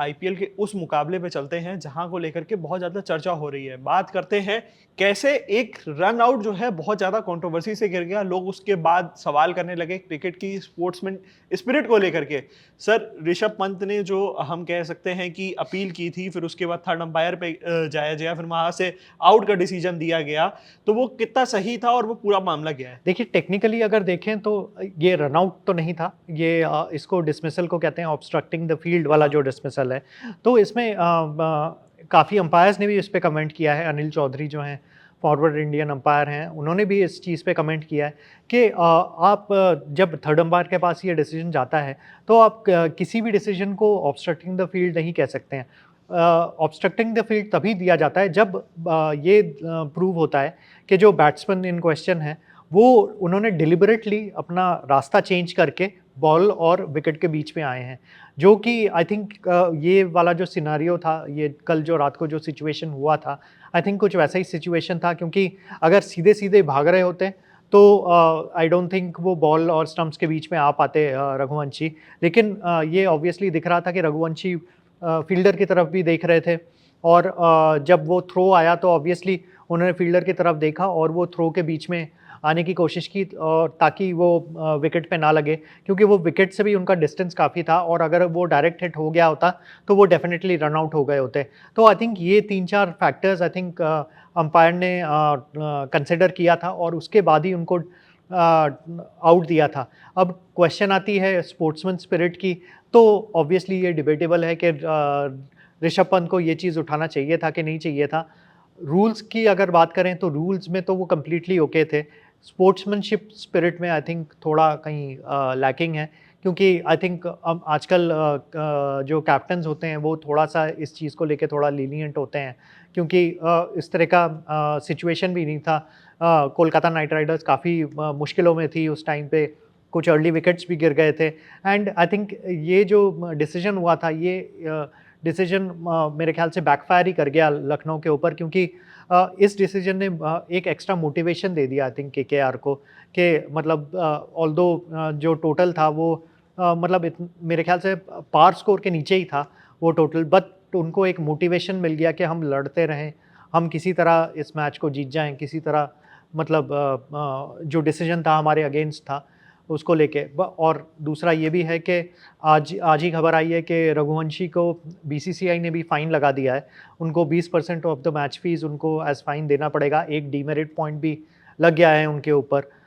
IPL के उस मुकाबले पे चलते हैं जहां को लेकर के बहुत ज़्यादा चर्चा हो रही है। बात करते हैं कैसे एक रन आउट जो है बहुत ज़्यादा कंट्रोवर्सी से गिर गया। लोग उसके बाद सवाल करने लगे क्रिकेट की स्पोर्ट्समैन स्पिरिट को लेकर के। सर, ऋषभ पंत ने जो हम कह सकते हैं कि अपील की थी, फिर उसके बाद थर्ड अंपायर पे जाया गया, फिर वहाँ से आउट का डिसीजन दिया गया, तो वो कितना सही था और वो पूरा मामला क्या है? देखिए, टेक्निकली अगर देखें तो ये रन आउट तो नहीं था। ये इसको डिसमिसल को कहते हैं, ऑब्स्ट्रक्टिंग द फील्ड वाला हाँ। जो डिसमिसल है। तो इसमें काफ़ी अंपायर्स ने भी इस पे कमेंट किया है। अनिल चौधरी जो हैं, फॉरवर्ड इंडियन अंपायर हैं, उन्होंने भी इस चीज़ पे कमेंट किया है कि आप जब थर्ड अंपायर के पास ये डिसीजन जाता है, तो आप किसी भी डिसीजन को ऑब्स्ट्रक्टिंग द फील्ड नहीं कह सकते हैं। ऑब्स्ट्रक्टिंग द फील्ड तभी दिया जाता है जब ये प्रूव होता है कि जो बैट्समैन इन क्वेश्चन है, वो उन्होंने डिलिबरेटली अपना रास्ता चेंज करके बॉल और विकेट के बीच में आए हैं। जो कि आई थिंक ये वाला जो सिनेरियो था, ये कल जो रात को जो सिचुएशन हुआ था, आई थिंक कुछ वैसा ही सिचुएशन था, क्योंकि अगर सीधे-सीधे भाग रहे होते तो आई डोंट थिंक वो बॉल और स्टंप्स के बीच में आ पाते रघुवंशी। लेकिन ये ऑब्वियसली दिख रहा था कि रघुवंशी फील्डर की तरफ भी देख रहे थे, और जब वो थ्रो आया तो ऑब्वियसली उन्होंने फील्डर की तरफ देखा और वो थ्रो के बीच में आने की कोशिश की, और ताकि वो विकेट पे ना लगे, क्योंकि वो विकेट से भी उनका डिस्टेंस काफ़ी था, और अगर वो डायरेक्ट हिट हो गया होता तो वो डेफिनेटली रन आउट हो गए होते। तो आई थिंक ये 3-4 फैक्टर्स आई थिंक अंपायर ने कंसिडर किया था, और उसके बाद ही उनको आउट दिया था। अब क्वेश्चन आती है स्पोर्ट्समैन स्पिरिट की, तो ऑब्वियसली ये डिबेटेबल है कि ऋषभ पंत को ये चीज़ उठाना चाहिए था कि नहीं चाहिए था। रूल्स की अगर बात करें तो रूल्स में तो वो कंप्लीटली ओके थे। स्पोर्ट्समैनशिप स्पिरिट में आई थिंक थोड़ा कहीं लैकिंग है, क्योंकि आई थिंक आजकल जो कैप्टन्स होते हैं वो थोड़ा-सा इस चीज़ को लेके थोड़ा लीनिएंट होते हैं, क्योंकि इस तरह का सिचुएशन भी नहीं था। कोलकाता नाइट राइडर्स काफ़ी मुश्किलों में थी उस टाइम पे, कुछ अर्ली विकेट्स भी गिर गए थे, एंड आई थिंक ये जो डिसीजन हुआ था, ये डिसीजन मेरे ख्याल से बैकफायर ही कर गया लखनऊ के ऊपर, क्योंकि इस डिसीजन ने एक एक्स्ट्रा मोटिवेशन दे दिया आई थिंक केकेआर को, कि मतलब ऑल्दो जो टोटल था वो मतलब मेरे ख्याल से पार स्कोर के नीचे ही था वो टोटल, बट उनको एक मोटिवेशन मिल गया कि हम लड़ते रहें, हम किसी तरह इस मैच को जीत जाएं, किसी तरह मतलब जो डिसीजन था हमारे अगेंस्ट था उसको लेके। और दूसरा ये भी है कि आज आज ही खबर आई है कि रघुवंशी को बीसीसीआई ने भी फ़ाइन लगा दिया है। उनको 20% ऑफ द मैच फ़ीस उनको एज़ फ़ाइन देना पड़ेगा। एक डीमेरिट पॉइंट भी लग गया है उनके ऊपर।